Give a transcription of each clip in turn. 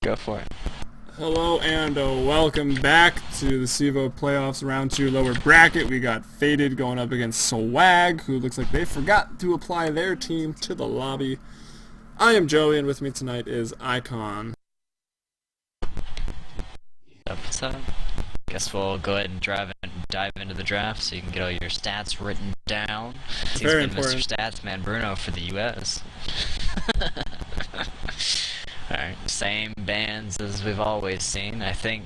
Go for it. Hello and welcome back to the CEVO playoffs round 2 lower bracket. We got Faded going up against Swag, who looks like they forgot to apply their team to the lobby. I am Joey, and with me tonight is Icon. What's up? Guess we'll go ahead and dive into the draft so you can get all your stats written down. He's Very been important. Mr. Stats Man Bruno for the US. Alright, same bands as we've always seen. I think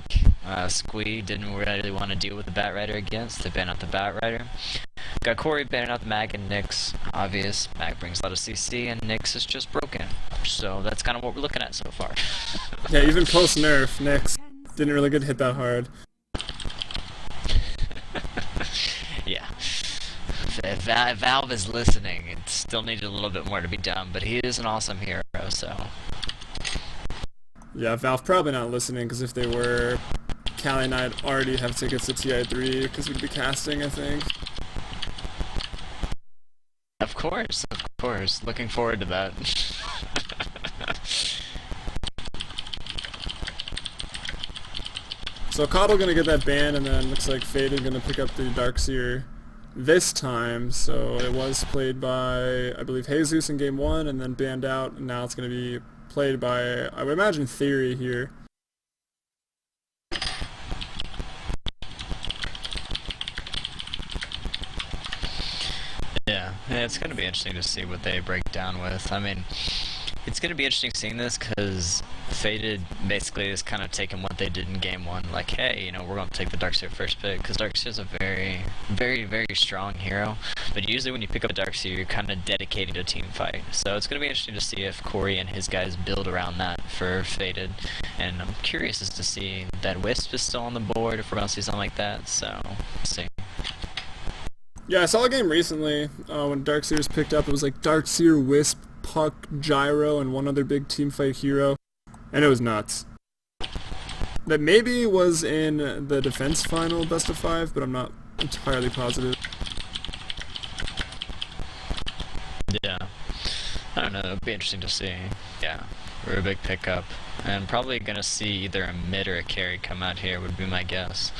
Squee didn't really want to deal with the Bat Rider against. They banned out the Bat Rider. Got Corey banning out the Mag and Nyx. Obvious. Mag brings a lot of CC and Nyx is just broken. So that's kind of what we're looking at so far. Yeah, even post-nerf, Nyx didn't really get hit that hard. Yeah. If Valve is listening, it still needed a little bit more to be done, but he is an awesome hero, so... Yeah, Valve probably not listening, because if they were, Callie and I'd already have tickets to TI3, because we'd be casting, I think. Of course. Looking forward to that. So Coddle gonna get that ban, and then looks like Faded gonna pick up the Darkseer this time. So it was played by, I believe, Jesus in game 1, and then banned out, and now it's gonna be played by, I would imagine, Theory here. Yeah, it's going to be interesting to see what they break down with. I mean, it's going to be interesting seeing this because Faded basically is kind of taking what they did in game 1. Like, hey, you know, we're going to take the Darkseer first pick because Darkseer is a very, very, very strong hero. But usually when you pick up a Darkseer, you're kind of dedicated to a team fight. So it's going to be interesting to see if Corey and his guys build around that for Faded. And I'm curious as to see that Wisp is still on the board, if we're going to see something like that. So, let's see. Yeah, I saw a game recently when Darkseer's picked up. It was like Darkseer, Wisp, Puck, Gyro, and one other big team fight hero. And it was nuts. That maybe was in the defense final best of 5, but I'm not entirely positive. Yeah. I don't know, it'll be interesting to see. Yeah. Rubik pickup. And probably gonna see either a mid or a carry come out here would be my guess.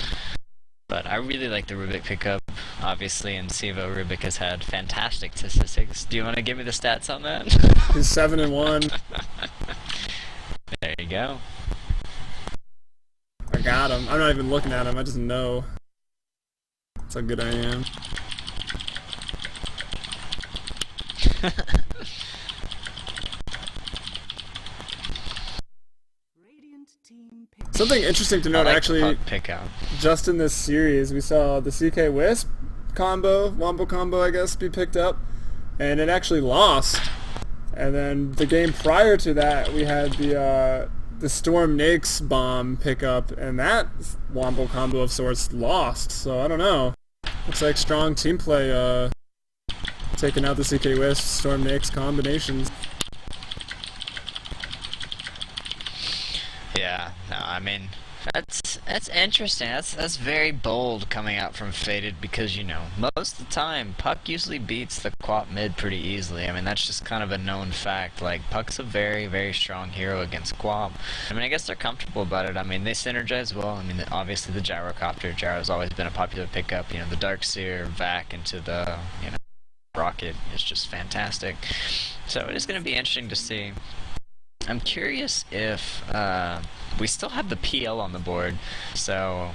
But I really like the Rubik pickup. Obviously in CEVO, Rubik has had fantastic statistics. Do you want to give me the stats on that? He's 7-1. There you go. I got him. I'm not even looking at him, I just know. That's how good I am. Something interesting to note, actually, just in this series, we saw the CK Wisp combo, Wombo combo, I guess, be picked up, and it actually lost. And then the game prior to that, we had the Storm Nyx bomb pickup, and that Wombo combo of sorts lost. So I don't know. Looks like strong team play, taking out the CK Wisp, Storm Nyx combinations. Yeah, no, I mean, that's interesting. That's very bold coming out from Faded because, you know, most of the time, Puck usually beats the Quap mid pretty easily. I mean, that's just kind of a known fact. Like, Puck's a very, very strong hero against Quap. I mean, I guess they're comfortable about it. I mean, they synergize well. I mean, obviously the Gyrocopter. Gyro's always been a popular pickup. You know, the Darkseer, Vac into the, you know, Rocket is just fantastic. So it is going to be interesting to see. I'm curious if we still have the PL on the board, so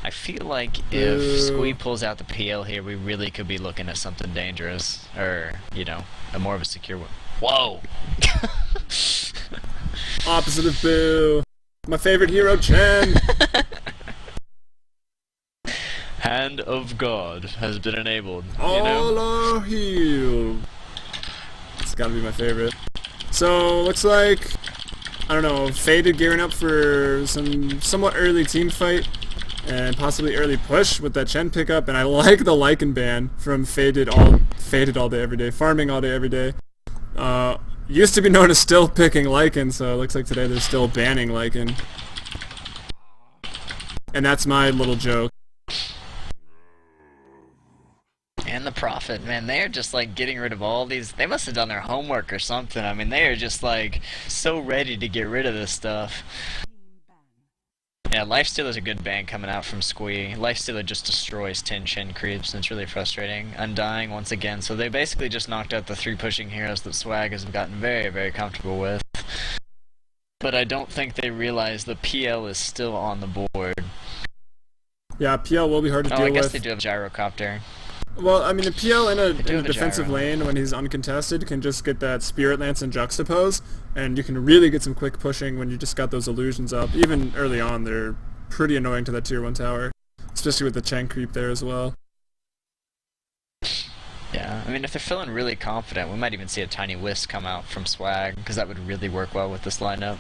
I feel like if Squee pulls out the PL here, we really could be looking at something dangerous, or, you know, a more of a secure one. Whoa! Opposite of Boo. My favorite hero, Chen. Hand of God has been enabled. All are healed. It's gotta be my favorite. So, looks like, I don't know, Faded gearing up for some somewhat early team fight, and possibly early push with that Chen pickup, and I like the Lycan ban from Faded all day every day, farming all day every day. Used to be known as still picking Lycan, so it looks like today they're still banning Lycan. And that's my little joke. And the Prophet. Prophet, man, they are just like getting rid of all these. They must have done their homework or something. I mean, they are just like so ready to get rid of this stuff. Yeah, Lifesteal is a good ban coming out from Squee. Lifesteal just destroys 10 Chin creeps, and it's really frustrating. Undying once again, so they basically just knocked out the 3 pushing heroes that Swag has gotten very, very comfortable with. But I don't think they realize the PL is still on the board. Yeah, PL will be hard to deal with. I guess they do have Gyrocopter. Well, I mean, the PL in a defensive lane when he's uncontested can just get that Spirit Lance and Juxtapose, and you can really get some quick pushing when you just got those illusions up. Even early on, they're pretty annoying to that tier 1 tower, especially with the Chen creep there as well. Yeah, I mean, if they're feeling really confident, we might even see a tiny Wisp come out from Swag, because that would really work well with this lineup.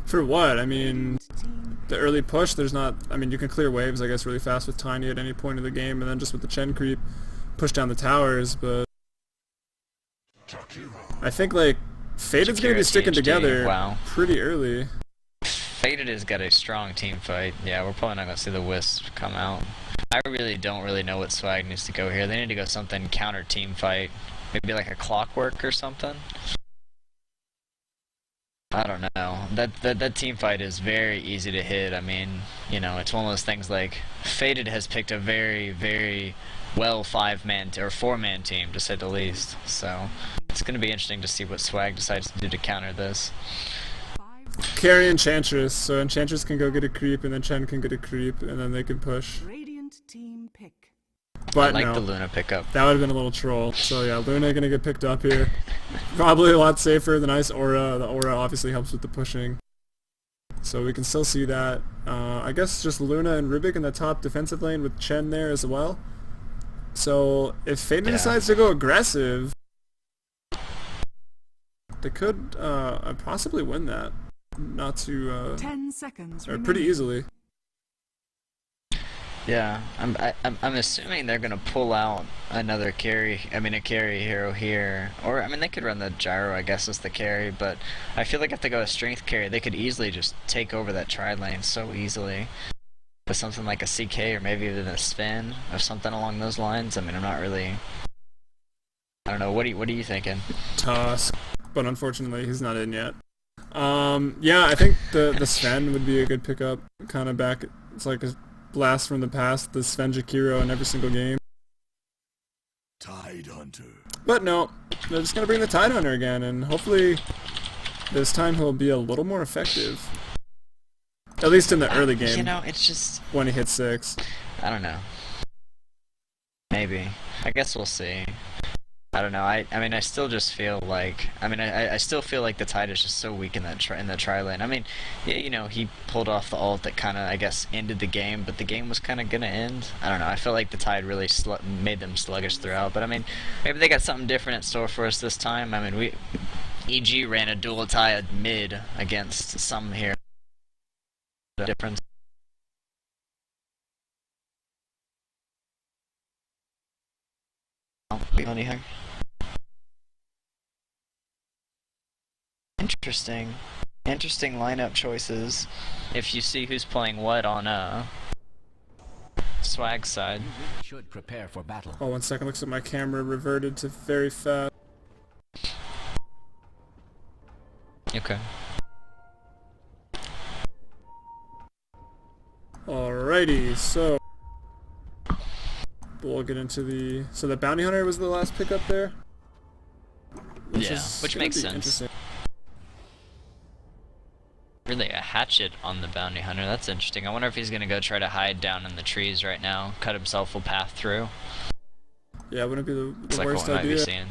For what? I mean, the early push, there's not... I mean, you can clear waves, I guess, really fast with Tiny at any point of the game, and then just with the Chen creep, push down the towers, but... I think, like, Fated's gonna be sticking together pretty early. Fated has got a strong team fight. Yeah, we're probably not gonna see the Wisp come out. I don't really know what Swag needs to go here. They need to go something counter team fight. Maybe like a Clockwork or something. I don't know. That team fight is very easy to hit. I mean, you know, it's one of those things like Fated has picked a very, very well 5-man or 4-man team to say the least. So it's going to be interesting to see what Swag decides to do to counter this. Carry Enchantress, so Enchantress can go get a creep, and then Chen can get a creep, and then they can push. Radiant team pick. But I like the Luna pickup. That would have been a little troll. So yeah, Luna gonna get picked up here. Probably a lot safer. The nice aura. The aura obviously helps with the pushing. So we can still see that. I guess just Luna and Rubik in the top defensive lane with Chen there as well. So if Faden decides to go aggressive, they could possibly win that. Not too 10 seconds pretty easily. Yeah, I'm assuming they're gonna pull out another carry. I mean, a carry hero here, or I mean, they could run the gyro, I guess, as the carry. But I feel like if they go a strength carry, they could easily just take over that tri lane so easily with something like a CK or maybe even a spin or something along those lines. I mean, I'm not really. I don't know. What are you thinking? Tusk, but unfortunately, he's not in yet. Yeah, I think the Sven would be a good pickup. Kind of back. It's like a blast from the past, the Sven Jakiro in every single game. Tide Hunter. But no, they're just gonna bring the Tide Hunter again, and hopefully this time he'll be a little more effective. At least in the early game. You know, it's just when he hits 6. I don't know. Maybe. I guess we'll see. I don't know. I mean, I still just feel like. I mean, I still feel like the Tide is just so weak in that tri lane. I mean, you know, he pulled off the ult that kind of, I guess, ended the game, but the game was kind of gonna end. I don't know. I feel like the Tide really made them sluggish throughout. But I mean, maybe they got something different in store for us this time. I mean, EG ran a dual Tide mid against some here. Difference. Anything. Interesting lineup choices. If you see who's playing what on Swag's side. Should prepare for battle. Oh, 1 second. Looks like my camera reverted to very fast. Okay. Alrighty, so we'll get into the. So the Bounty Hunter was the last pickup there. Which makes sense. Really, a hatchet on the Bounty Hunter. That's interesting. I wonder if he's gonna go try to hide down in the trees right now, cut himself a path through. Yeah, wouldn't be the like worst what we idea. might be seeing.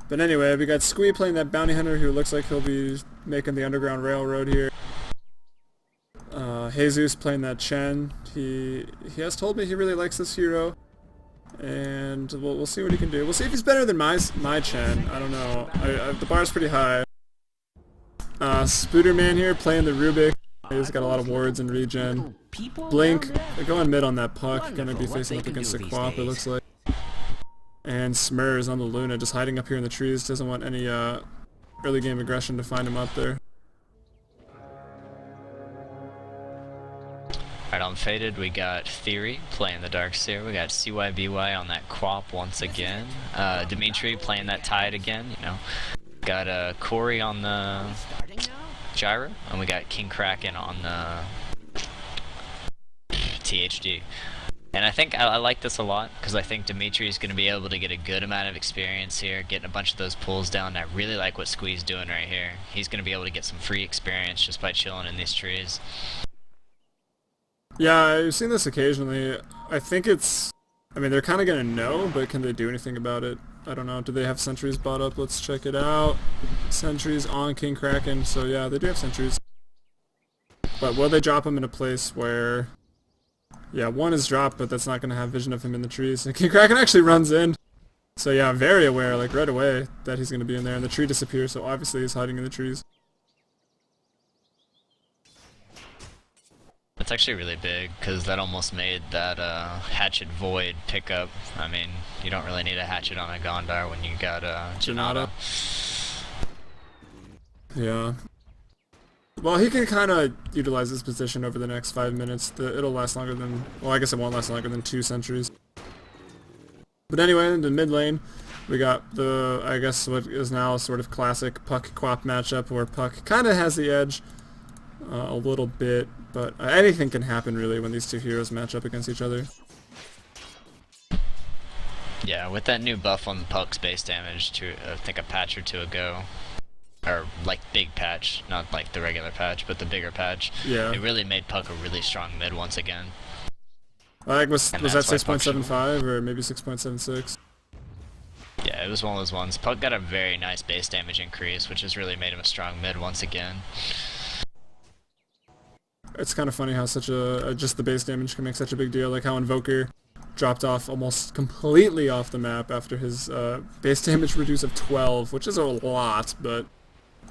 But anyway, we got Squee playing that Bounty Hunter, who looks like he'll be making the Underground Railroad here. Jesus playing that Chen. He has told me he really likes this hero, and we'll see what he can do. We'll see if he's better than my Chen. I don't know. The bar's pretty high. Spooderman here playing the Rubik. He's got a lot of wards and regen. Blink, they're going mid on that puck. Gonna be facing up against the Quap, it looks like. And Smurs on the Luna, just hiding up here in the trees. Doesn't want any early game aggression to find him up there. Alright, on Faded, we got Theory playing the Darkseer. We got CYBY on that Quap once again. Dimitri playing that Tide again, you know. Got Corey on the Gyro, and we got King Kraken on the THD. And I think I like this a lot, because I think Dimitri is going to be able to get a good amount of experience here, getting a bunch of those pulls down. I really like what Squee's doing right here. He's going to be able to get some free experience just by chilling in these trees. Yeah, I've seen this occasionally. I think it's... I mean, they're kind of going to know, but can they do anything about it? I don't know. Do they have sentries bought up? Let's check it out. Sentries on King Kraken. So yeah, they do have sentries. But will they drop him in a place where... Yeah, one is dropped, but that's not going to have vision of him in the trees. And King Kraken actually runs in. So yeah, very aware, like right away, that he's going to be in there. And the tree disappears, so obviously he's hiding in the trees. That's actually really big, because that almost made that Hatchet Void pickup. I mean, you don't really need a Hatchet on a Gondar when you got Janata. Yeah. Well, he can kind of utilize this position over the next 5 minutes. It'll last longer than... Well, I guess it won't last longer than 2 sentries. But anyway, in the mid lane, we got the, I guess, what is now a sort of classic Puck-Quap matchup, where Puck kind of has the edge a little bit, but anything can happen, really, when these two heroes match up against each other. Yeah, with that new buff on Puck's base damage, to I think a patch or two ago, or like big patch, not like the regular patch, but the bigger patch. Yeah. It really made Puck a really strong mid once again. Like was that 6.75 or maybe 6.76? Yeah, it was one of those ones. Puck got a very nice base damage increase, which has really made him a strong mid once again. It's kind of funny how such just the base damage can make such a big deal, like how Invoker dropped off almost completely off the map after his base damage reduce of 12, which is a lot, but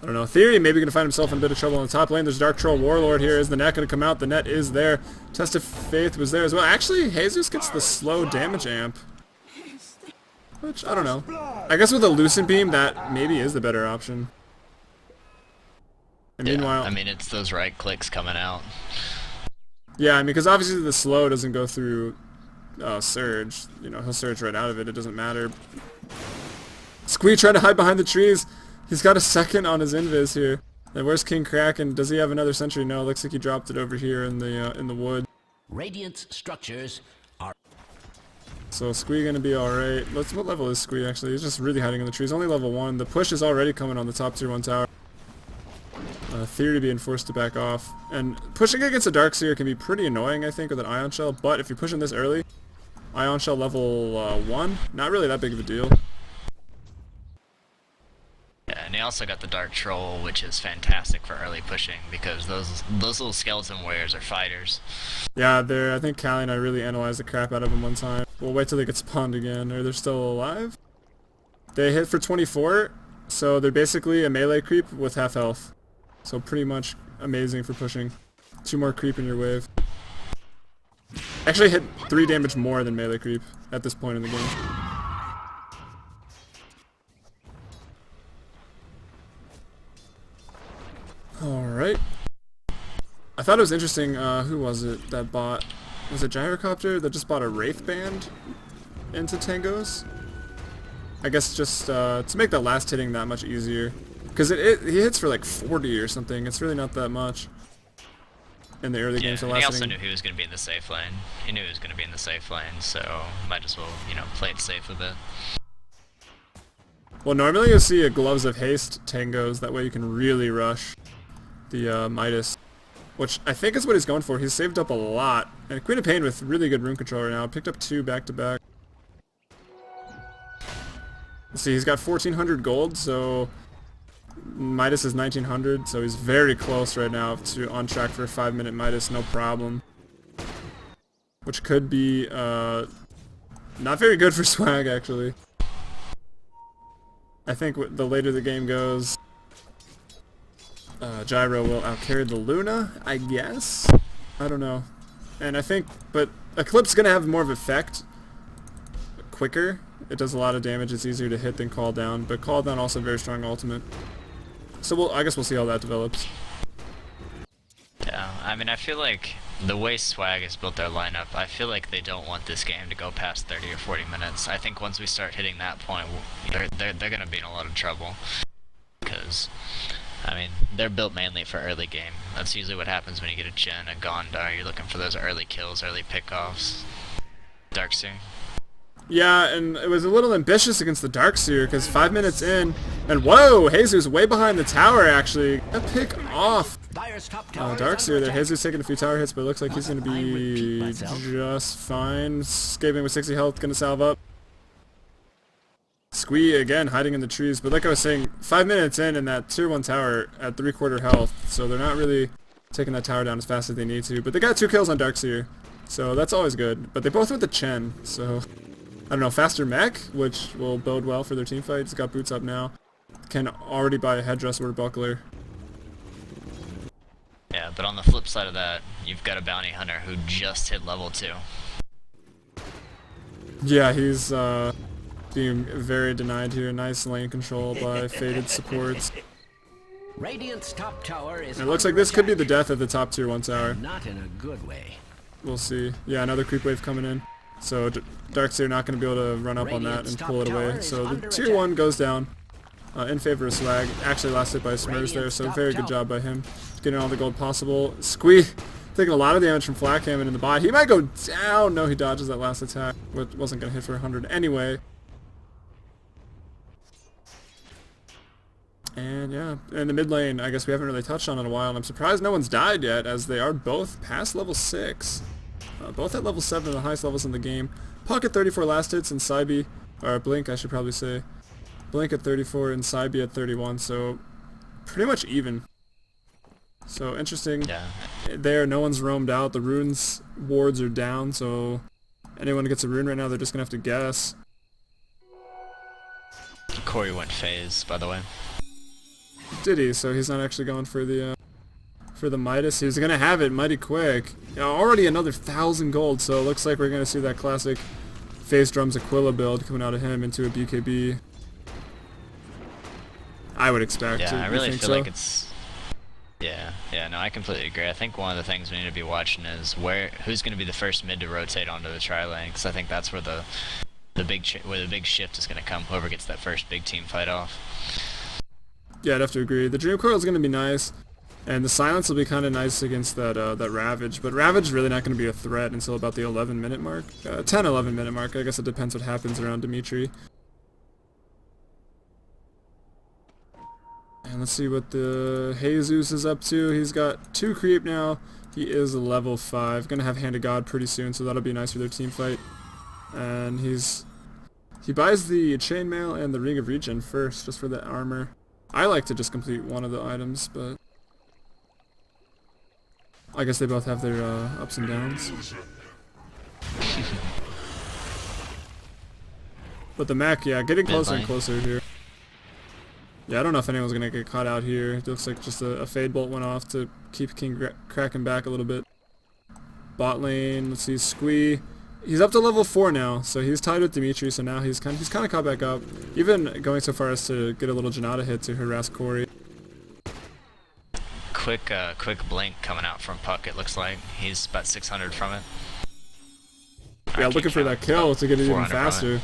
I don't know. Theory maybe going to find himself in a bit of trouble in the top lane. There's Dark Troll Warlord here. Is the net going to come out? The net is there. Test of Faith was there as well. Actually, Jesus gets the slow damage amp, which, I don't know. I guess with a Lucent Beam, that maybe is the better option. And yeah, meanwhile... I mean, it's those right clicks coming out. Yeah, I mean, because obviously the slow doesn't go through Surge. You know, he'll Surge right out of it. It doesn't matter. Squee trying to hide behind the trees. He's got a second on his invis here. And where's King Kraken? Does he have another sentry? No, looks like he dropped it over here in the wood. Radiant structures are... So Squee gonna be alright. What level is Squee actually? He's just really hiding in the trees. Only level 1. The push is already coming on the top tier 1 tower. Theory being forced to back off. And pushing against a Darkseer can be pretty annoying, I think, with an Ion Shell. But if you're pushing this early, Ion Shell level 1, not really that big of a deal. Yeah, and he also got the Dark Troll, which is fantastic for early pushing, because those little skeleton warriors are fighters. Yeah, I think Callie and I really analyzed the crap out of them one time. We'll wait till they get spawned again. Are they still alive? They hit for 24, so they're basically a melee creep with half health. So pretty much amazing for pushing. 2 more creep in your wave. Actually hit 3 damage more than melee creep at this point in the game. Alright. I thought it was interesting, who was it that bought... Was it Gyrocopter that just bought a Wraith Band into Tangos? I guess just to make that last hitting that much easier. Because he hits for like 40 or something. It's really not that much in the early games. And he also knew he was going to be in the safe lane. He knew he was going to be in the safe lane, so might as well, you know, play it safe a bit. Well, normally you'll see a Gloves of Haste Tangos. That way you can really rush the Midas, which I think is what he's going for. He's saved up a lot. And Queen of Pain with really good rune control right now. Picked up 2 back-to-back. Let's see, he's got 1,400 gold, so... Midas is 1900, so he's very close right now to on track for a 5-minute Midas, no problem. Which could be not very good for swag, actually. I think the later the game goes, Gyro will outcarry the Luna, I guess? I don't know. And I think, but Eclipse is going to have more of effect quicker. It does a lot of damage, it's easier to hit than Call Down, but Call Down also very strong ultimate. So I guess we'll see how that develops. Yeah, I mean, I feel like the way Swag has built their lineup, I feel like they don't want this game to go past 30 or 40 minutes. I think once we start hitting that point, they're going to be in a lot of trouble. Because, I mean, they're built mainly for early game. That's usually what happens when you get a Jhin, a Gondar. You're looking for those early kills, early pickoffs. Darkseer. Yeah, and it was a little ambitious against the Darkseer because 5 minutes in, and whoa, Jesus way behind the tower actually. A pick off. Darkseer there. Jesus taking a few tower hits, but it looks like he's going to be just fine. Escaping with 60 health, going to salve up. Squee again hiding in the trees, but like I was saying, 5 minutes in and that tier 1 tower at 3/4 health, so they're not really taking that tower down as fast as they need to. But they got 2 kills on Darkseer, so that's always good. But they both went the Chen, so I don't know, faster mech, which will bode well for their team fight. He's got boots up now. Can already buy a headdress or a buckler. Yeah, but on the flip side of that, you've got a bounty hunter who just hit level 2. Yeah, he's being very denied here. Nice lane control by Faded supports. Radiant's top tower is It looks like this could be the death of the top tier 1 tower. not in a good way. We'll see. Yeah, another creep wave coming in. So Darkseer not going to be able to run up on that and pull it away. So the tier 1 goes down in favor of Swag. Actually last hit by Smurs there, so very good job by him. Getting all the gold possible. Squee taking a lot of damage from Flak Hammond in the bot. He might go down. No, he dodges that last attack, which wasn't going to hit for 100 anyway. And yeah, in the mid lane, I guess we haven't really touched on in a while, and I'm surprised no one's died yet, as they are both past level 6. Both at level 7, the highest levels in the game. Puck at 34 last hits, and Cybe, or Blink I should probably say. Blink at 34 and Cybe at 31, so pretty much even. So interesting. Yeah. There, no one's roamed out. The runes wards are down, so anyone who gets a rune right now, they're just going to have to guess. Corey went phase, by the way. Did he? So he's not actually going for the Midas. He's gonna have it mighty quick. Already another 1,000 gold. So it looks like we're gonna see that classic Phase Drums Aquila build coming out of him into a BKB. I would expect. Yeah, I really feel so? like it's. Yeah, no, I completely agree. I think one of the things we need to be watching is who's going to be the first mid to rotate onto the tri lane, because I think that's where the big shift is going to come. Whoever gets that first big team fight off. Yeah, I'd have to agree. The Dream Coil is going to be nice, and the Silence will be kind of nice against that Ravage. But Ravage is really not going to be a threat until about the 11-minute mark, 10-11 minute mark. I guess it depends what happens around Dimitri. And let's see what the Jesus is up to. He's got 2 creep now. He is level 5. Gonna have Hand of God pretty soon, so that'll be nice for their team fight. And he buys the Chainmail and the Ring of Regen first, just for the armor. I like to just complete one of the items, but I guess they both have their ups and downs. But the mech, yeah, getting closer and closer here. Yeah, I don't know if anyone's gonna get caught out here. It looks like just a Fade Bolt went off to keep King Kraken back a little bit. Bot lane, let's see, Squee. He's up to level 4 now, so he's tied with Dimitri, so now he's kind of caught back up. Even going so far as to get a little Janata hit to harass Corey. Quick blink coming out from Puck, it looks like. He's about 600 from it. Yeah, looking for that kill to get it even faster.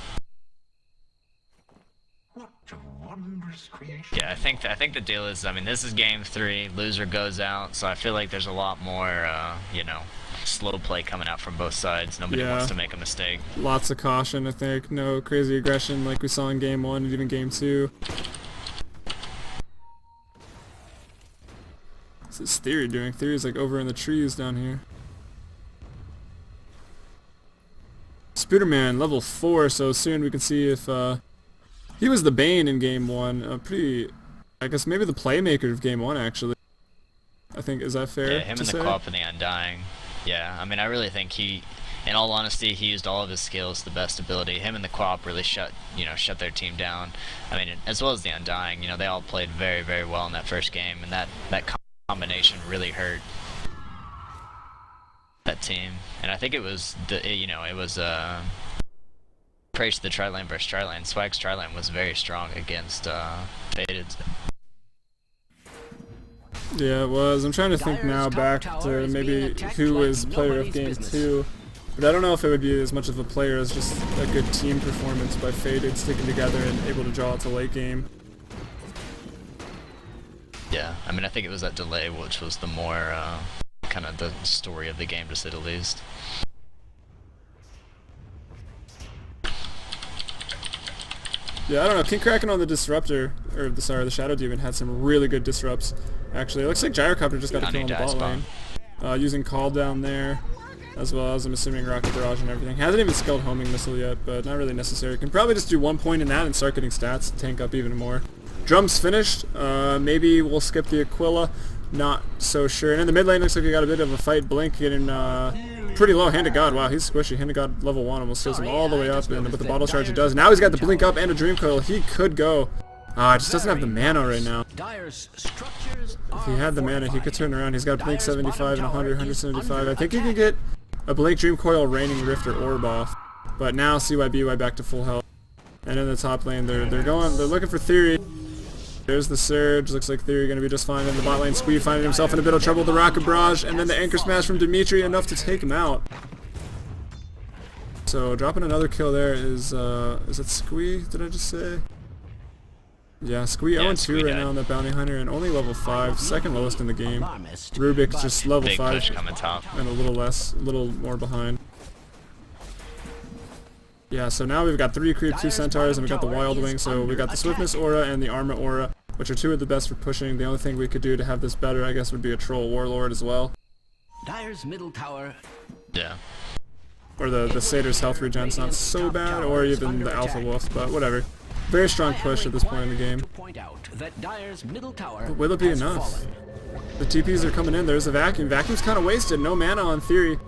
Yeah, I think the deal is, I mean, this is game 3, loser goes out, so I feel like there's a lot more, you know, slow play coming out from both sides. Nobody wants to make a mistake. Lots of caution, I think. No crazy aggression like we saw in game 1 and even game 2. What's this Theory doing? Theory's like over in the trees down here. Spooderman, level 4, so soon we can see if he was the Bane in game 1. Pretty, I guess maybe the playmaker of game 1 actually. I think, is that fair? Yeah, him and the Co-op and the Undying. Yeah, I mean, I really think he, in all honesty, he used all of his skills to the best ability. Him and the Co-op really shut their team down. I mean, as well as the Undying, you know, they all played very, very well in that first game, and that combination really hurt that team. And I think it was praise to the tri-lane versus tri-lane. Swag's tri-lane was very strong against Faded. Yeah, it was. I'm trying to think now back to maybe who was player of game 2. But I don't know if it would be as much of a player as just a good team performance by Faded sticking together and able to draw it to late game. Yeah, I mean, I think it was that delay which was the more kind of the story of the game, to say the least. Yeah, I don't know. King Kraken on the Disruptor, or the Shadow Demon had some really good disrupts. Actually, it looks like Gyrocopter just got a kill on the bot lane. Using Call down there, as well as I'm assuming Rocket Barrage and everything. Hasn't even skilled Homing Missile yet, but not really necessary. Can probably just do 1 point in that and start getting stats, tank up even more. Drum's finished. Maybe we'll skip the Aquila. Not so sure. And in the mid lane, looks like we got a bit of a fight. Blink getting pretty low. Hand of God. Wow, he's squishy. Hand of God level 1 almost steals him all the way up. And with the bottle charge, it does. Now he's got the Blink up and a Dream Coil. He could go. Just doesn't have the mana right now. If he had the mana, he could turn around. He's got Blink 75 and 100, 175. I think he could get a Blink Dream Coil, Raining Rift, or Orb off. But now CYBY back to full health. And in the top lane, they're looking for Theory. There's the Surge. Looks like Theory going to be just fine. In the bot lane, Squee finding himself in a bit of trouble with the Rocket Barrage, and then the Anchor Smash from Dimitri, enough to take him out. So dropping another kill there is it Squee? Did I just say? Yeah, Squee 0-2 right now on that Bounty Hunter, and only level 5, second lowest in the game. Rubik just level 5 and a little more behind. Yeah, so now we've got 3 Creep, 2 Centaurs, and we've got the Wild Wing, so we've got the Swiftness Aura and the Armor Aura, which are 2 of the best for pushing. The only thing we could do to have this better, I guess, would be a Troll Warlord as well. Dire's middle tower. Yeah. Or the Satyr's health regen's not so bad, or even the Alpha Wolf, but whatever. Very strong push at this point in the game. But will it be enough? The TPs are coming in. There's a Vacuum. Vacuum's kind of wasted. No mana on Theory.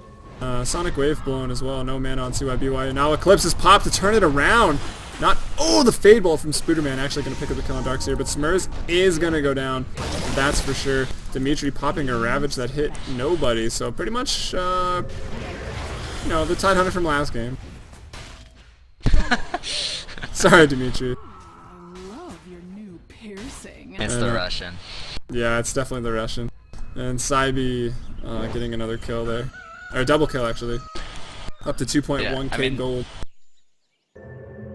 Sonic Wave blown as well. No mana on CYBY. Now Eclipse is popped to turn it around. Oh, the Fade Ball from Spooderman actually going to pick up the kill on Darkseer, but Smurs is going to go down. That's for sure. Dimitri popping a Ravage that hit nobody. So pretty much, the Tidehunter from last game. Sorry, Dimitri. I love your new piercing. It's the Russian. Yeah, it's definitely the Russian. And Cybe getting another kill there. Or a double kill, actually. Up to 2.1k gold.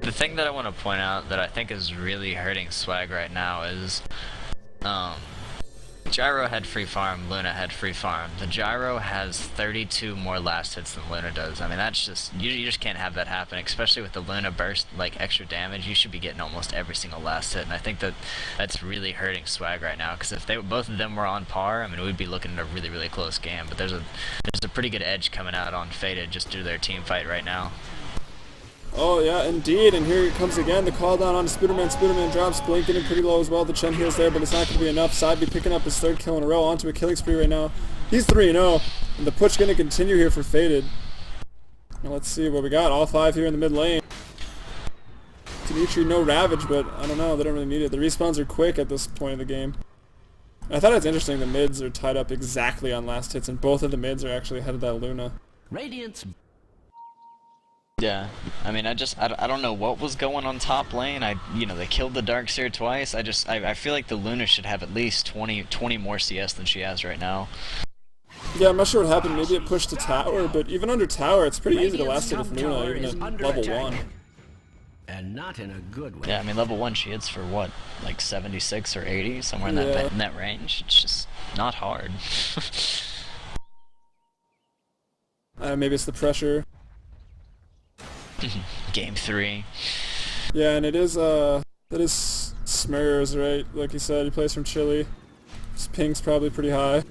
The thing that I want to point out that I think is really hurting Swag right now is Gyro had free farm, Luna had free farm. The Gyro has 32 more last hits than Luna does. I mean, that's just, you just can't have that happen, especially with the Luna burst, like, extra damage. You should be getting almost every single last hit, and I think that's really hurting Swag right now, because if both of them were on par, I mean, we'd be looking at a really, really close game, but there's a pretty good edge coming out on Faded just due to their team fight right now. Oh yeah, indeed, and here it comes again, the call down on Spooderman. Spooderman drops, Blink getting pretty low as well. The Chen heals there, but it's not going to be enough. Cybe picking up his 3rd kill in a row, onto a killing spree right now. He's 3-0, and the push going to continue here for Faded. Now let's see what we got. All 5 here in the mid lane. Dimitri, no Ravage, but I don't know, they don't really need it. The respawns are quick at this point of the game. I thought it's interesting the mids are tied up exactly on last hits, and both of the mids are actually ahead of that Luna. Radiant's. Yeah, I mean, I don't know what was going on top lane. They killed the Darkseer twice. I feel like the Luna should have at least 20 more CS than she has right now. Yeah, I'm not sure what happened. Maybe it pushed to tower, but even under tower, it's pretty easy to last hit with Luna, even at level 1. And not in a good way. Yeah, I mean, level 1 she hits for what, like 76 or 80, somewhere in that range. It's just not hard. Maybe it's the pressure. Game 3. Yeah, and it is Smurs, right? Like you said, he plays from Chile. His ping's probably pretty high.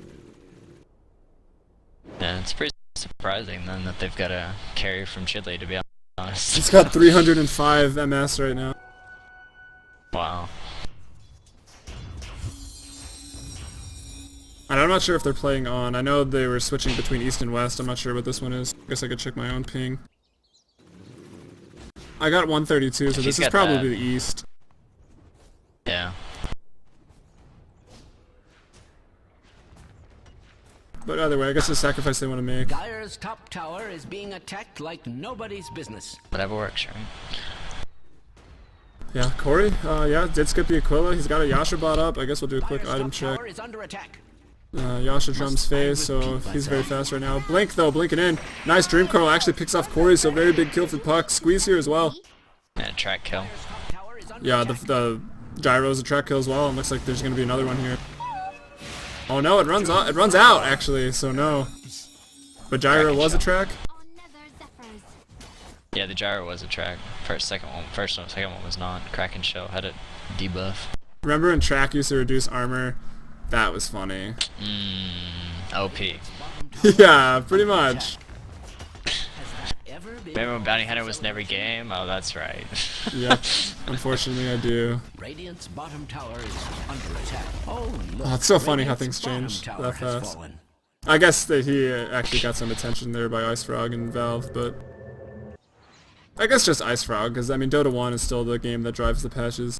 Yeah, it's pretty surprising then that they've got a carry from Chile, to be honest. He's got 305 MS right now. Wow. And I'm not sure if they're playing on. I know they were switching between East and West. I'm not sure what this one is. I guess I could check my own ping. I got 132, so this is probably the East. Yeah. But either way, I guess it's a sacrifice they want to make. Dire's top tower is being attacked like nobody's business. Whatever works, right? Yeah, Corey, did skip the Aquila. He's got a Yasha bot up. I guess we'll do a quick item check. Tower is under attack. Yasha drums phase, so he's very fast right now. Blink though, blinking in. Nice Dream Coil actually picks off Corey, so very big kill for Puck. Squeeze here as well. And track kill. Yeah, the gyro's a track kill as well, and looks like there's gonna be another one here. Oh no, it runs out actually, so no. But gyro was a track. Yeah, the gyro was a track. Second one was not. Kraken shell had a debuff. Remember when track used to reduce armor? That was funny. OP. Yeah, pretty much. Remember when Bounty Hunter was in every game? Oh, that's right. Yep, unfortunately I do. Radiant's bottom tower is under attack. Oh, It's so funny how things change that fast. I guess that he actually got some attention there by Ice Frog and Valve, but I guess just Ice Frog, because I mean Dota 1 is still the game that drives the patches.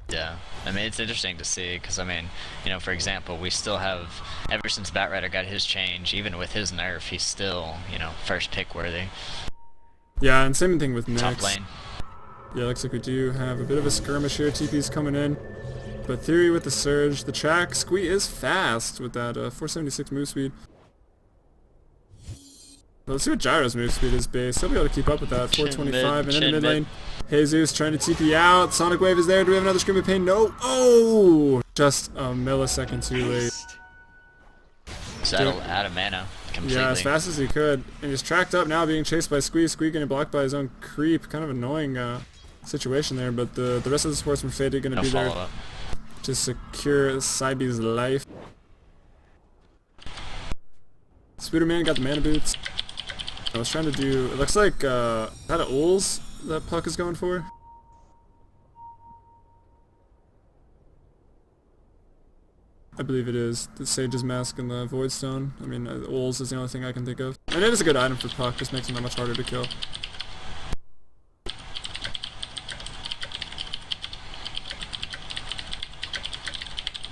Yeah, I mean it's interesting to see because I mean, you know, for example, we still have ever since Batrider got his change, even with his nerf, he's still, you know, first pick worthy. Yeah, and same thing with Nyx. Top lane. Yeah, looks like we do have a bit of a skirmish here. TP's coming in, but Theory with the surge, the track. Squee is fast with that 476 move speed. Well, let's see what Gyro's move speed is base. He'll be able to keep up with that. 425 and in the mid lane. Jesus trying to TP out. Sonic Wave is there. Do we have another Scream of Pain? No. Oh! Just a millisecond too late. Settled out of mana completely. Yeah, as fast as he could. And he's tracked up now, being chased by Squee. Squee getting blocked by his own creep. Kind of annoying situation there, but the rest of the supports from Faded going to be there to secure Cybe's life. Spooderman got the mana boots. I was trying to do, it looks like, is that a Ulz that Puck is going for? I believe it is. The Sage's Mask and the Void Stone. I mean, Ulz is the only thing I can think of. And it is a good item for Puck, just makes him that much harder to kill.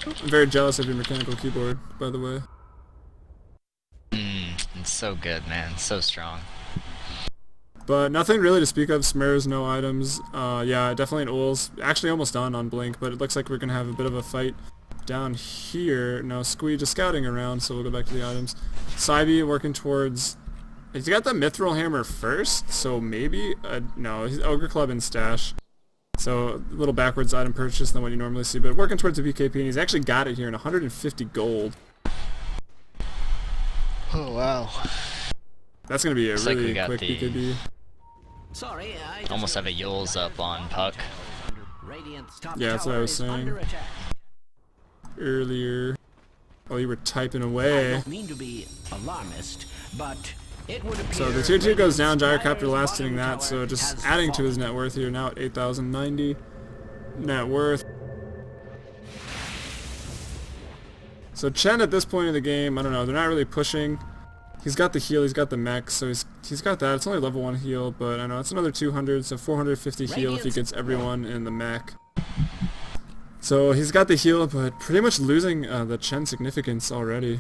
I'm very jealous of your mechanical keyboard, by the way. It's so good, man. So strong. But nothing really to speak of. Smurs, no items. Yeah, definitely an Ulz. Actually almost done on Blink, but it looks like we're going to have a bit of a fight down here. No, Squee just scouting around, so we'll go back to the items. Cybe working towards... He's got the Mithril Hammer first, so maybe... no, he's Ogre Club and Stash. So a little backwards item purchase than what you normally see, but working towards the BKP, and he's actually got it here in 150 gold. Oh, wow. That's going to be a really quick BKB. Sorry, I almost have a Yules up on Puck. Yeah, that's what I was saying earlier. Oh, you were typing away. I don't mean to be alarmist, but it would appear so the tier 2 goes down, Gyrocopter last hitting that, so just adding to his net worth here now at 8,090 net worth. So Chen at this point in the game, I don't know, they're not really pushing. He's got the heal, he's got the mech, so he's got that. It's only level 1 heal, but I know it's another 200, so 450 heal if he gets everyone in the mech. So he's got the heal, but pretty much losing the Chen significance already.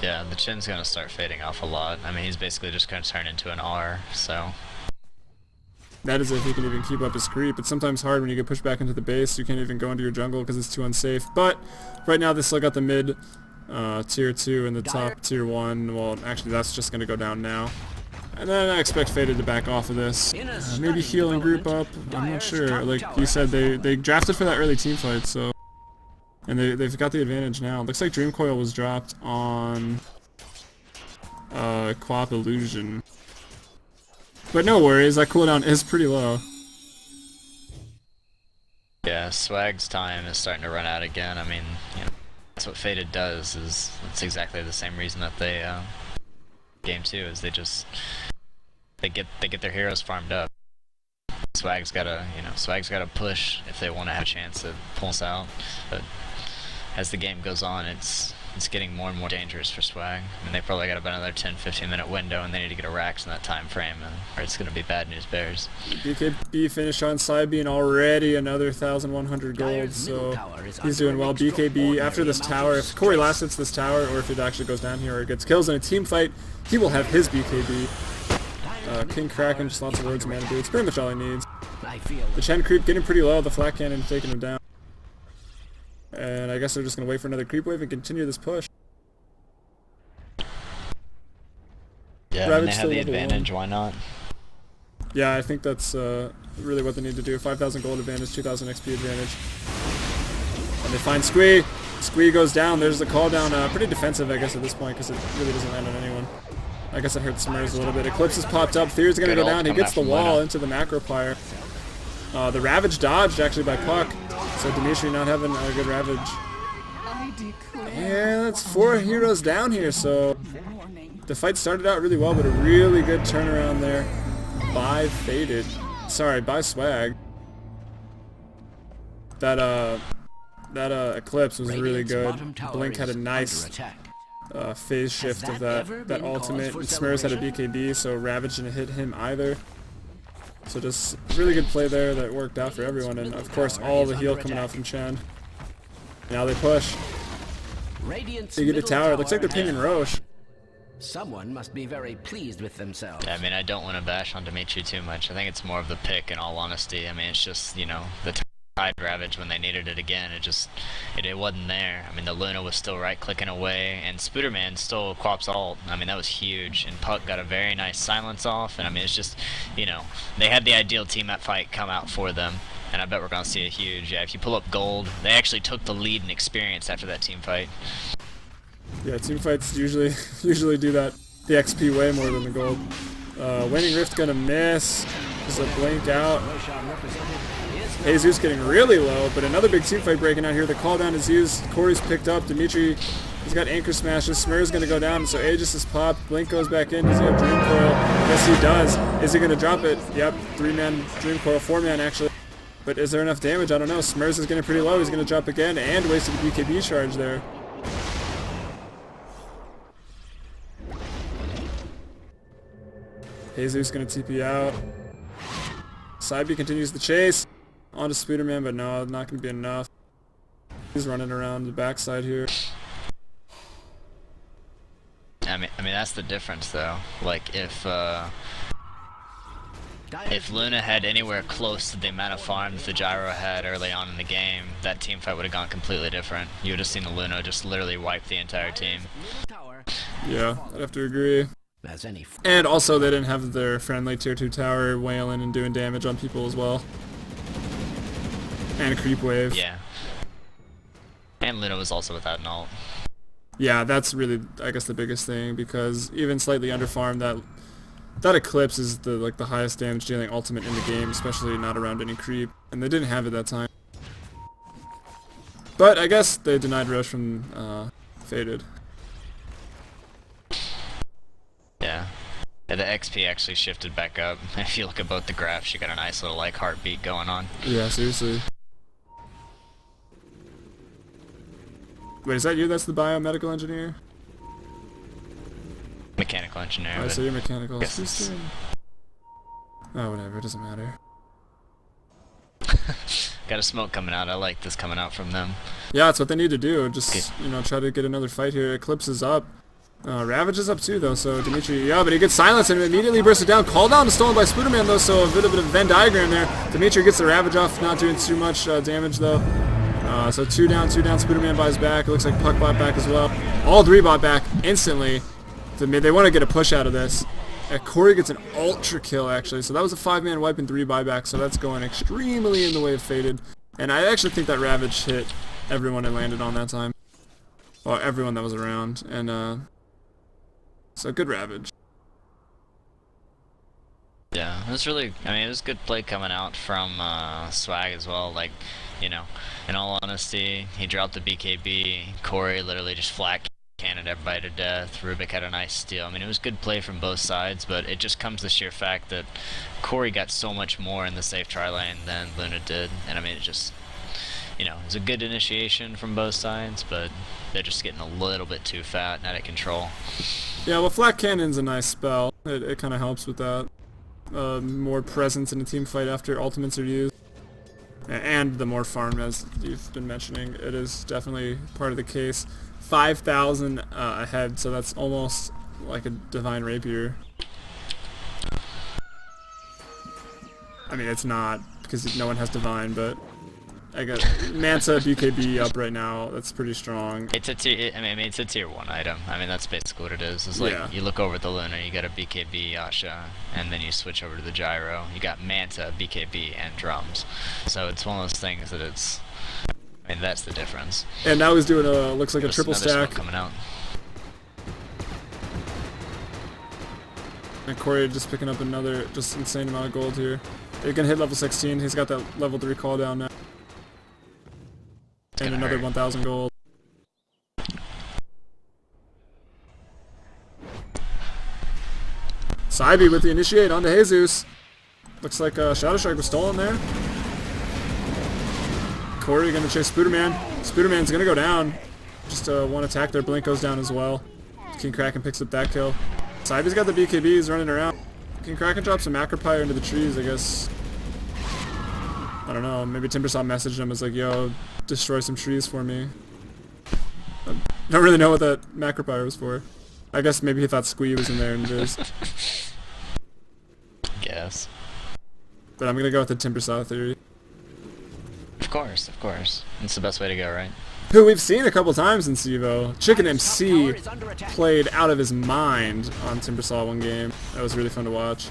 Yeah, the Chen's gonna start fading off a lot. I mean, he's basically just gonna turn into an R, so... That is if he can even keep up his creep. It's sometimes hard when you get pushed back into the base. You can't even go into your jungle because it's too unsafe. But right now they still got the mid tier 2 and the top tier 1. Well, actually that's just going to go down now. And then I expect Faded to back off of this. Maybe heal and group up. I'm not sure. Like you said, they drafted for that early team fight, so... And they've got the advantage now. Looks like Dream Coil was dropped on Quap Illusion. But no worries, that cooldown is pretty low. Yeah, Swag's time is starting to run out again. I mean, you know, that's what Faded does. Is it's exactly the same reason that they game 2 is they get their heroes farmed up. Swag's gotta push if they want to have a chance to pull us out. But as the game goes on, it's getting more and more dangerous for Swag. I mean, they probably got about another 10-15 minute window, and they need to get a Rax in that time frame, or it's gonna be bad news bears. BKB finished on Cybe and already another 1,100 gold, so he's doing well. BKB after this tower, if Corey last hits this tower, or if it actually goes down here or it gets kills in a team fight, he will have his BKB. King Kraken, just lots of words, mana boots, pretty much all he needs. The Chen creep getting pretty low, the flat cannon taking him down. And I guess they're just going to wait for another creep wave and continue this push. Yeah, I mean, they have the advantage, why not? Yeah, I think that's really what they need to do. 5,000 gold advantage, 2,000 XP advantage. And they find Squee. Squee goes down. There's the call down. Pretty defensive, I guess, at this point, because it really doesn't land on anyone. I guess it hurts Smurfs a little bit. Eclipse has popped up. Fear's going to go down. He gets the wall into the macro pyre. The Ravage dodged, actually, by Puck. So Dimitri not having a good Ravage. Yeah, that's 4 heroes down here, so the fight started out really well, but a really good turnaround there by Faded. Sorry, by Swag. That Eclipse was really good. Blink had a nice phase shift of that ultimate. Smurfs had a BKB, so Ravage didn't hit him either. So just really good play there that worked out for everyone, and of course all the heal coming out from Chen. Now they push. They get a tower. It looks like they're pinging Roche. Someone must be very pleased with themselves. Yeah, I mean, I don't want to bash on Dimitri too much. I think it's more of the pick, in all honesty. I mean, it's just, you know, the Tide Ravage when they needed it again. It wasn't there. I mean, the Luna was still right-clicking away, and Spooderman stole Quap's ult. I mean, that was huge, and Puck got a very nice silence off, and I mean, it's just, you know, they had the ideal team at fight come out for them, and I bet we're going to see a huge, yeah, if you pull up gold, they actually took the lead in experience after that team fight. Yeah, team fights usually do that, the XP way more than the gold. Waning Rift gonna miss. There's a blink out. Jesus getting really low, but another big team fight breaking out here. The call down is used. Corey's picked up. Dimitri, he's got anchor smashes. Smurf's gonna go down, so Aegis is popped. Blink goes back in. Does he have Dream Coil? Yes, he does. Is he gonna drop it? Yep, 3-man Dream Coil, 4-man actually. But is there enough damage? I don't know. Smurfs is getting pretty low. He's gonna drop again and wasted the BKB charge there. Jesus gonna TP out. Side B continues the chase. Onto Spooderman, but no, not gonna be enough. He's running around the backside here. I mean that's the difference though. Like if Luna had anywhere close to the amount of farms the Gyro had early on in the game, that team fight would have gone completely different. You would have seen the Luna just literally wipe the entire team. Yeah, I'd have to agree. And also they didn't have their friendly tier 2 tower wailing and doing damage on people as well. And a creep wave. Yeah. And Luna was also without an ult. Yeah, that's really, I guess, the biggest thing, because even slightly underfarmed, that Eclipse is the highest damage dealing ultimate in the game, especially not around any creep, and they didn't have it that time. But I guess they denied Roche from Faded. Yeah. Yeah, the XP actually shifted back up. If you look at both the graphs, you got a nice little like heartbeat going on. Yeah, seriously. Wait, is that you? That's the biomedical engineer? Mechanical engineer. Oh, so you're mechanical. Yes. Oh, whatever. It doesn't matter. Got a smoke coming out. I like this coming out from them. Yeah, that's what they need to do. Just, you know, try to get another fight here. Eclipse is up. Ravage is up too, though, so Dimitri, yeah, but he gets silenced and immediately bursts it down. Call down is stolen by Spooderman, though, so a bit of a Venn diagram there. Dimitri gets the Ravage off, not doing too much damage, though. So 2 down, Spooderman buys back. It looks like Puck bought back as well. All 3 bought back instantly. They want to get a push out of this. Corey gets an ultra kill, actually, so that was a 5-man wipe and 3 buybacks, so that's going extremely in the way of Faded. And I actually think that Ravage hit everyone it landed on that time. Or everyone that was around, and so good Ravage. Yeah, it was really, I mean, it was good play coming out from Swag as well. Like, you know, in all honesty, he dropped the BKB. Corey literally just flat cannoned everybody to death. Rubik had a nice steal. I mean, it was good play from both sides, but it just comes to the sheer fact that Corey got so much more in the safe try lane than Luna did. And I mean, it just, you know, it was a good initiation from both sides, but they're just getting a little bit too fat and out of control. Yeah, well, Flat Cannon's a nice spell. It kind of helps with that. More presence in a team fight after ultimates are used. And the more farm, as you've been mentioning, it is definitely part of the case. 5,000 ahead, so that's almost like a Divine Rapier. I mean, it's not, because no one has Divine, but I guess Manta BKB up right now. That's pretty strong. It's a tier. I mean, it's a tier 1 item. I mean, that's basically what it is. It's like you look over at the Luna, you got a BKB Yasha, and then you switch over to the Gyro. You got Manta, BKB, and drums. So it's one of those things that it's. I mean, that's the difference. And now he's doing a looks like a triple stack. Coming out. And Corey just picking up another just insane amount of gold here. He can hit level 16. He's got that level 3 call down now. And another 1,000 gold. Cybie with the initiate onto Jesus. Looks like Shadow Strike was stolen there. Corey gonna chase Spooderman. Spooderman's gonna go down. Just one attack there. Blink goes down as well. King Kraken picks up that kill. Cybie's got the BKBs running around. King Kraken drops a Macropire into the trees, I guess. I don't know, maybe Timbersaw messaged him, was like, yo, destroy some trees for me. I don't really know what that Macropire was for. I guess maybe he thought Squee was in there and just. Guess. But I'm gonna go with the Timbersaw theory. Of course. It's the best way to go, right? Who we've seen a couple times in CEVO. Chicken MC played out of his mind on Timbersaw one game. That was really fun to watch.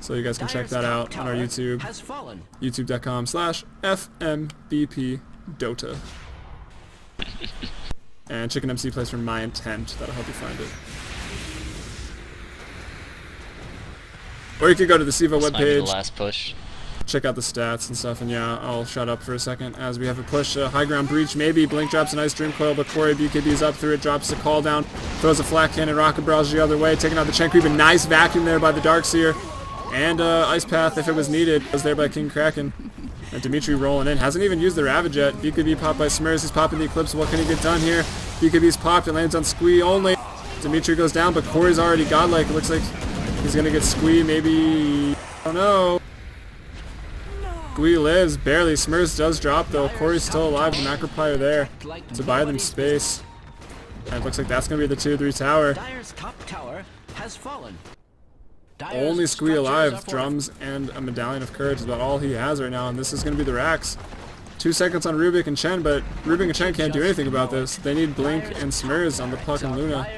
So you guys can check that out on our YouTube. YouTube.com/fmbpdota. And Chicken MC plays for My Intent. That'll help you find it. Or you could go to the CEVO webpage. The last push. Check out the stats and stuff, and yeah, I'll shut up for a second as we have a push. High ground breach, maybe. Blink drops a nice Dream Coil, but Corey BKB's up through it, drops the call down, throws a flat cannon, rocket barrage the other way, taking out the Chen Creep. A nice vacuum there by the Darkseer. And Ice Path, if it was needed, was there by King Kraken. And Dimitri rolling in. Hasn't even used the Ravage yet. BKB popped by Smurs. He's popping the Eclipse. What can he get done here? BKB's popped. It lands on Squee only. Dimitri goes down, but Corey's already godlike. It looks like he's going to get Squee. Maybe. I don't know. Squee lives. Barely. Smurs does drop, though. Corey's still alive. The Macropire there to buy them space. And it looks like that's going to be the 2-3 tower. Dyer's top tower has fallen. Only Squee alive, drums, and a Medallion of Courage is about all he has right now, and this is going to be the racks. 2 seconds on Rubik and Chen, but Rubik and Chen can't do anything about this. They need Blink and Smurs on the Puck and Luna.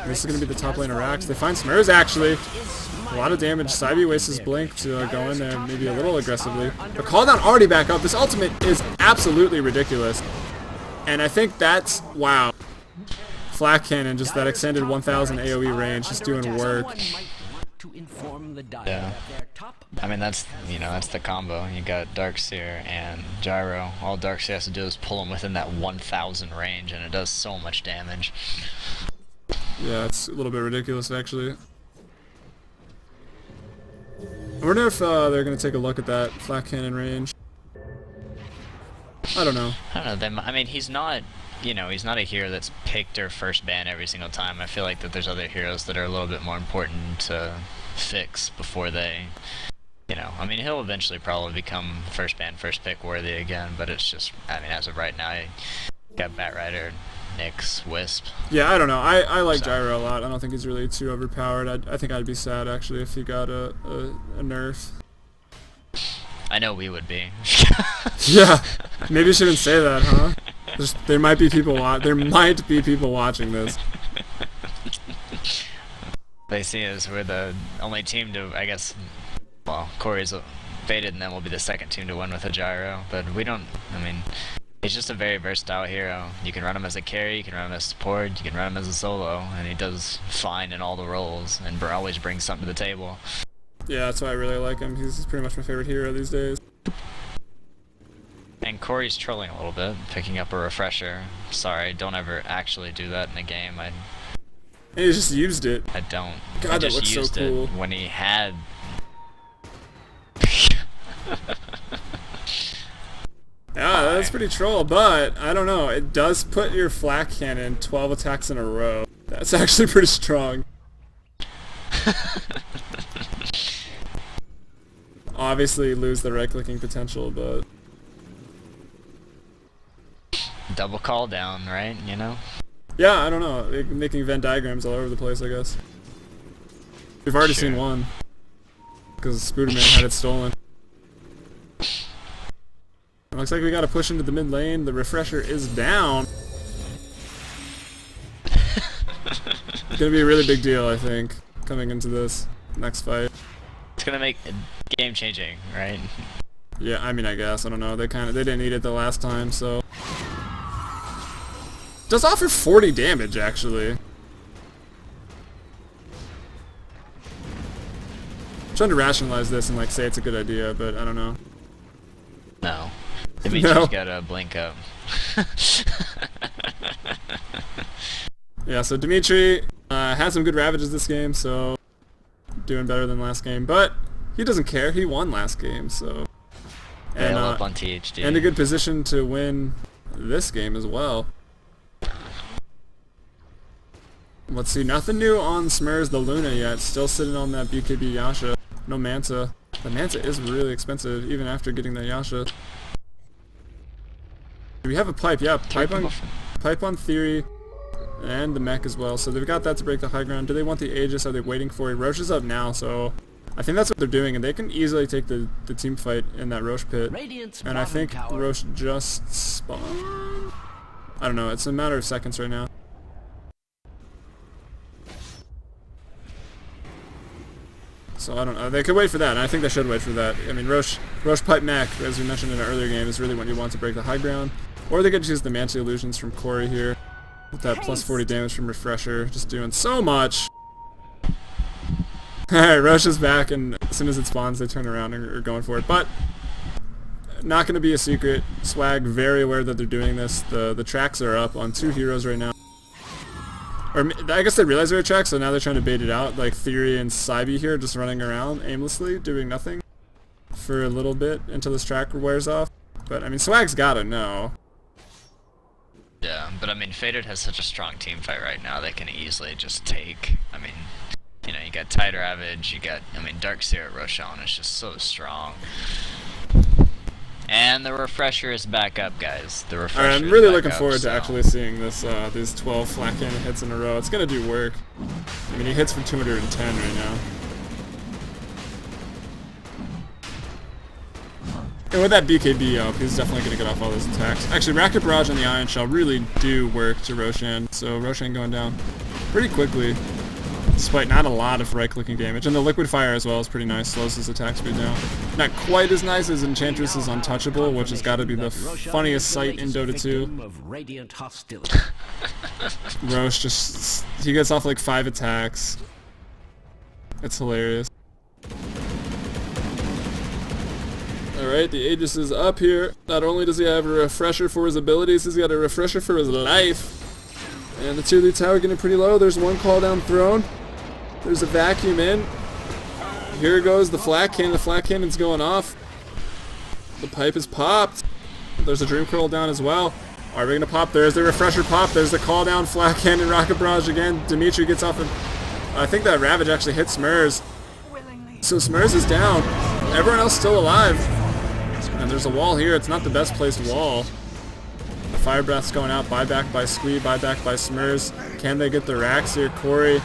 This is going to be the top lane of racks. They find Smurs, actually. A lot of damage. Cybie wastes his Blink to go in there, maybe a little aggressively. But call down already back up. This ultimate is absolutely ridiculous. And I think that's, wow. Flat Cannon, just that extended 1,000 AoE range, just doing work. Yeah. I mean, that's the combo. You got Darkseer and Gyro. All Darkseer has to do is pull him within that 1,000 range, and it does so much damage. Yeah, it's a little bit ridiculous, actually. I wonder if they're going to take a look at that flat cannon range. I don't know. I mean, he's not... he's not a hero that's picked or first ban every single time. I feel like that there's other heroes that are a little bit more important to fix before they, I mean, he'll eventually probably become first ban, first pick worthy again, but it's just, I mean, as of right now, you got Batrider, Nyx, Wisp. Yeah, I don't know. I like Gyro a lot. I don't think he's really too overpowered. I think I'd be sad, actually, if he got a nerf. I know we would be. Yeah, maybe you shouldn't say that, huh? There might be people watching this. They see us. We're the only team to, I guess. Well, Corey's faded, and then we'll be the second team to win with a Gyro. But we don't. I mean, he's just a very versatile hero. You can run him as a carry, you can run him as support, you can run him as a solo, and he does fine in all the roles, and always brings something to the table. Yeah, that's why I really like him. He's pretty much my favorite hero these days. And Corey's trolling a little bit, picking up a refresher. Sorry, don't ever actually do that in a game. And he just used it. I don't. God, that looks so cool. When he had... Yeah, that's pretty troll, but I don't know. It does put your flat cannon 12 attacks in a row. That's actually pretty strong. Obviously, lose the right-clicking potential, but... Double call down, right? Yeah, I don't know. Making Venn diagrams all over the place, I guess. We've already seen one. Because Spooderman had it stolen. Looks like we got to push into the mid lane. The refresher is down. It's going to be a really big deal, I think, coming into this next fight. It's going to make it game-changing, right? Yeah, I mean, I guess. I don't know. They didn't need it the last time, so. Does offer 40 damage, actually. I'm trying to rationalize this and like say it's a good idea, but I don't know. No. Dimitri's gotta blink up. Yeah, so Dimitri had some good ravages this game, so doing better than last game, but he doesn't care. He won last game, so. And up on THD. And a good position to win this game as well. Let's see, nothing new on Smurs the Luna yet. Still sitting on that BKB Yasha. No Manta. The Manta is really expensive, even after getting the Yasha. Do we have a pipe? Yeah, pipe on Theory, and the mech as well. So they've got that to break the high ground. Do they want the Aegis? Are they waiting for it? Roche is up now, so I think that's what they're doing, and they can easily take the team fight in that Roche pit. And I think Roche just spawned? I don't know, it's a matter of seconds right now. So I don't know, they could wait for that, and I think they should wait for that. I mean, Roche pipe mech, as we mentioned in an earlier game, is really what you want to break the high ground. Or they could use the Manta Illusions from Corey here, with that plus 40 damage from Refresher, just doing so much. Alright, Roche is back, and as soon as it spawns, they turn around and are going for it. But not going to be a secret. Swag very aware that they're doing this. The tracks are up on 2 heroes right now. Or I guess they realize they're a track, so now they're trying to bait it out. Like Theory and CEVO here, just running around aimlessly, doing nothing for a little bit until this track wears off. But I mean, Swag's gotta know. Yeah, but I mean, Faded has such a strong team fight right now. They can easily just take. I mean, you know, you got Tide Ravage, you got, I mean, Darkseer at Roshan is just so strong. And the Refresher is back up, guys. The Refresher. Alright, I'm really looking forward to actually seeing this these 12 flat cannon hits in a row. It's gonna do work. I mean, he hits for 210 right now. And with that BKB up, he's definitely gonna get off all those attacks. Actually, Rocket Barrage and the Ion Shell really do work to Roshan, so Roshan going down pretty quickly, despite not a lot of right-clicking damage. And the Liquid Fire as well is pretty nice, slows his attack speed down. Not quite as nice as Enchantress's Untouchable, which has got to be the funniest sight in Dota 2. Roche just, he gets off like 5 attacks. It's hilarious. Alright, the Aegis is up here. Not only does he have a refresher for his abilities, he's got a refresher for his life. And the tier lead tower getting pretty low. There's one call down thrown. There's a vacuum in. Here goes the flat cannon. The flat cannon's going off. The pipe is popped. There's a dream curl down as well. Are we gonna pop? There's the refresher pop. There's the call down flat cannon rocket barrage again. Dimitri gets off of. I think that Ravage actually hit Smurs. So Smurs is down. Everyone else still alive. And there's a wall here. It's not the best placed wall. The Fire Breath's going out. Buyback by Squee. Buyback by Smurs. Can they get the racks here? Corey.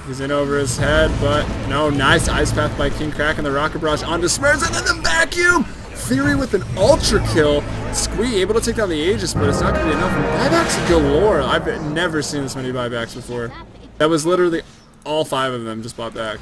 He's in over his head, but no. Nice Ice Path by King Crack and the Rocket Barrage onto Smurs, and then the vacuum! Theory with an ultra kill. Squee able to take down the Aegis, but it's not going to be enough. Buybacks galore. I've never seen this many buybacks before. That was literally all 5 of them just bought back.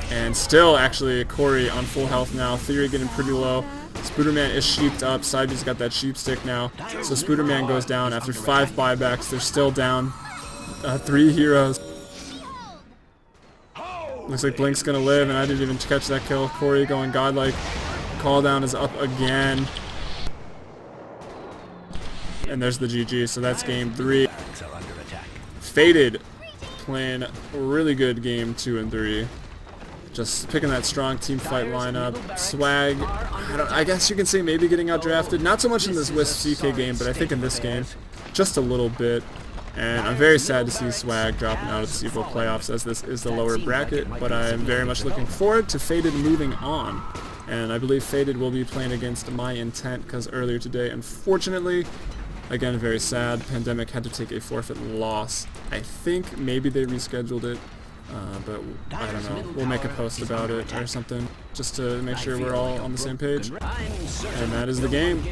And still, actually, Corey on full health now. Theory getting pretty low. Spooderman is sheeped up. Sidebe's got that sheep stick now. So Spooderman goes down after 5 buybacks. They're still down 3 heroes. Looks like Blink's gonna live, and I didn't even catch that kill. Corey going godlike. Call down is up again. And there's the GG, so that's game 3. Faded playing a really good game 2 and 3. Just picking that strong team fight lineup. Swag, I guess you can say maybe getting outdrafted. Not so much in this Wisp CK game, but I think in this game, just a little bit. And I'm very sad to see Swag dropping out of the CEVO playoffs, as this is the lower bracket, but I am very much looking forward to Faded moving on. And I believe Faded will be playing against My Intent, because earlier today, unfortunately, again, very sad, Pandemic had to take a forfeit loss. I think maybe they rescheduled it. but I don't know. We'll make a post about it or something just to make sure we're all on the same page. And that is the game.